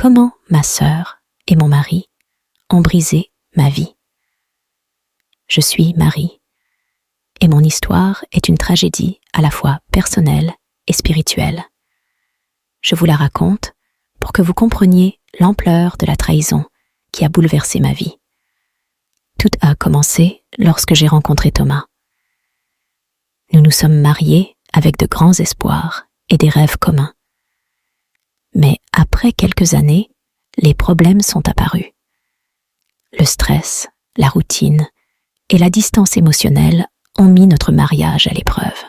comment ma sœur et mon mari ont brisé ma vie. Je suis Marie, et mon histoire est une tragédie à la fois personnelle et spirituelle. Je vous la raconte pour que vous compreniez l'ampleur de la trahison qui a bouleversé ma vie. Tout a commencé lorsque j'ai rencontré Thomas. Nous nous sommes mariés avec de grands espoirs et des rêves communs. Mais après quelques années, les problèmes sont apparus. Le stress, la routine et la distance émotionnelle ont mis notre mariage à l'épreuve.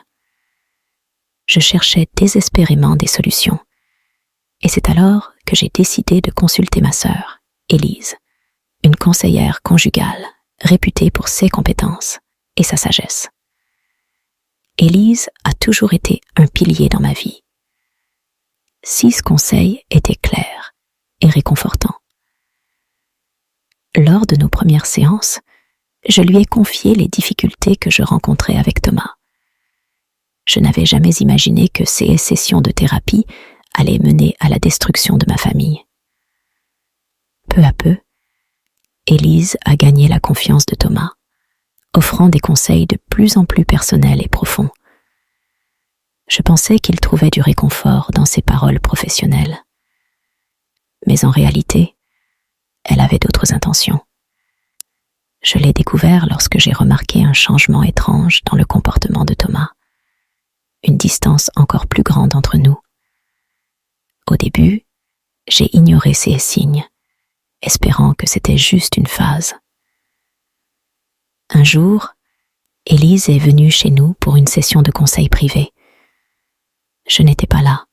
Je cherchais désespérément des solutions. Et c'est alors que j'ai décidé de consulter ma sœur, Élise, une conseillère conjugale réputée pour ses compétences et sa sagesse. Élise a toujours été un pilier dans ma vie. 6 conseils étaient clairs et réconfortants. Lors de nos premières séances, je lui ai confié les difficultés que je rencontrais avec Thomas. Je n'avais jamais imaginé que ces sessions de thérapie allaient mener à la destruction de ma famille. Peu à peu, Élise a gagné la confiance de Thomas, offrant des conseils de plus en plus personnels et profonds. Je pensais qu'il trouvait du réconfort dans ses paroles professionnelles. Mais en réalité, elle avait d'autres intentions. Je l'ai découvert lorsque j'ai remarqué un changement étrange dans le comportement de Thomas, une distance encore plus grande entre nous. Au début, j'ai ignoré ces signes, espérant que c'était juste une phase. Un jour, Élise est venue chez nous pour une session de conseil privé. Je n'étais pas là,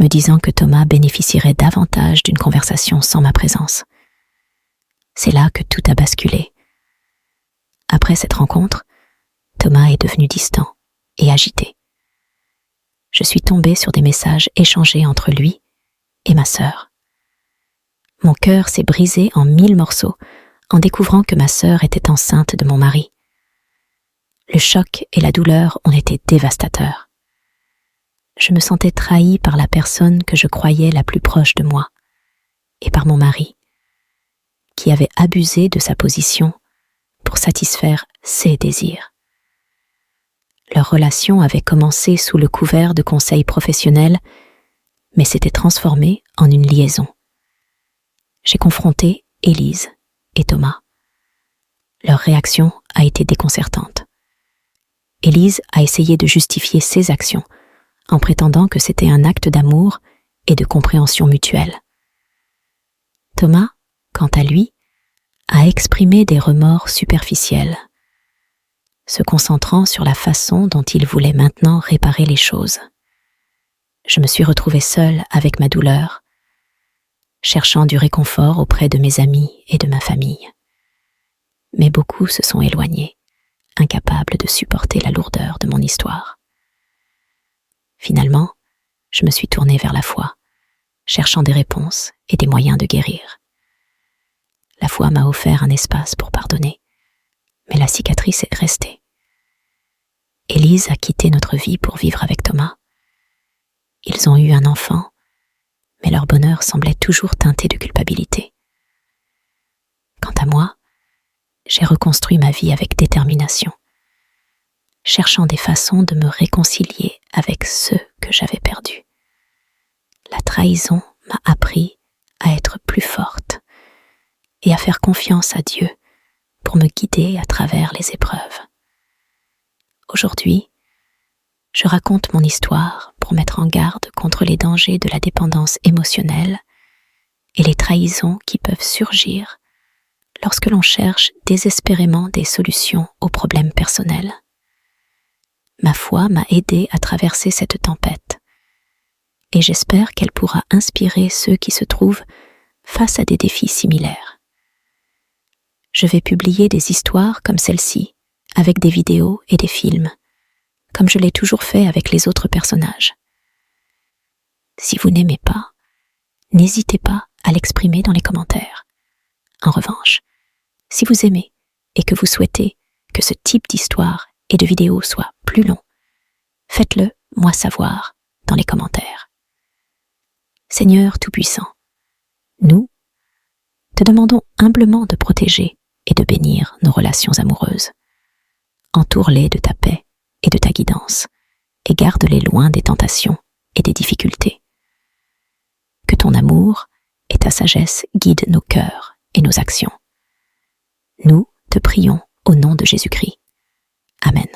me disant que Thomas bénéficierait davantage d'une conversation sans ma présence. C'est là que tout a basculé. Après cette rencontre, Thomas est devenu distant et agité. Je suis tombée sur des messages échangés entre lui et ma sœur. Mon cœur s'est brisé en 1000 morceaux en découvrant que ma sœur était enceinte de mon mari. Le choc et la douleur ont été dévastateurs. Je me sentais trahie par la personne que je croyais la plus proche de moi, et par mon mari, qui avait abusé de sa position pour satisfaire ses désirs. Leur relation avait commencé sous le couvert de conseils professionnels, mais s'était transformée en une liaison. J'ai confronté Élise et Thomas. Leur réaction a été déconcertante. Élise a essayé de justifier ses actions en prétendant que c'était un acte d'amour et de compréhension mutuelle. Thomas, quant à lui, a exprimé des remords superficiels, se concentrant sur la façon dont il voulait maintenant réparer les choses. Je me suis retrouvée seule avec ma douleur, cherchant du réconfort auprès de mes amis et de ma famille. Mais beaucoup se sont éloignés, incapables de supporter la lourdeur de mon histoire. Finalement, je me suis tournée vers la foi, cherchant des réponses et des moyens de guérir. La foi m'a offert un espace pour pardonner, mais la cicatrice est restée. Élise a quitté notre vie pour vivre avec Thomas. Ils ont eu un enfant, mais leur bonheur semblait toujours teinté de culpabilité. Quant à moi, j'ai reconstruit ma vie avec détermination, cherchant des façons de me réconcilier avec ceux que j'avais perdus. La trahison m'a appris à être plus forte et à faire confiance à Dieu pour me guider à travers les épreuves. Aujourd'hui, je raconte mon histoire pour mettre en garde contre les dangers de la dépendance émotionnelle et les trahisons qui peuvent surgir lorsque l'on cherche désespérément des solutions aux problèmes personnels. Ma foi m'a aidée à traverser cette tempête et j'espère qu'elle pourra inspirer ceux qui se trouvent face à des défis similaires. Je vais publier des histoires comme celle-ci, avec des vidéos et des films, comme je l'ai toujours fait avec les autres personnages. Si vous n'aimez pas, n'hésitez pas à l'exprimer dans les commentaires. En revanche, si vous aimez et que vous souhaitez que ce type d'histoire et de vidéos soit plus long, faites-le moi savoir dans les commentaires. Seigneur Tout-Puissant, Nous te demandons humblement de protéger et de bénir nos relations amoureuses. Entoure-les de ta paix et de ta guidance, et garde-les loin des tentations et des difficultés. Que ton amour et ta sagesse guident nos cœurs et nos actions. Nous te prions au nom de Jésus-Christ. Amen.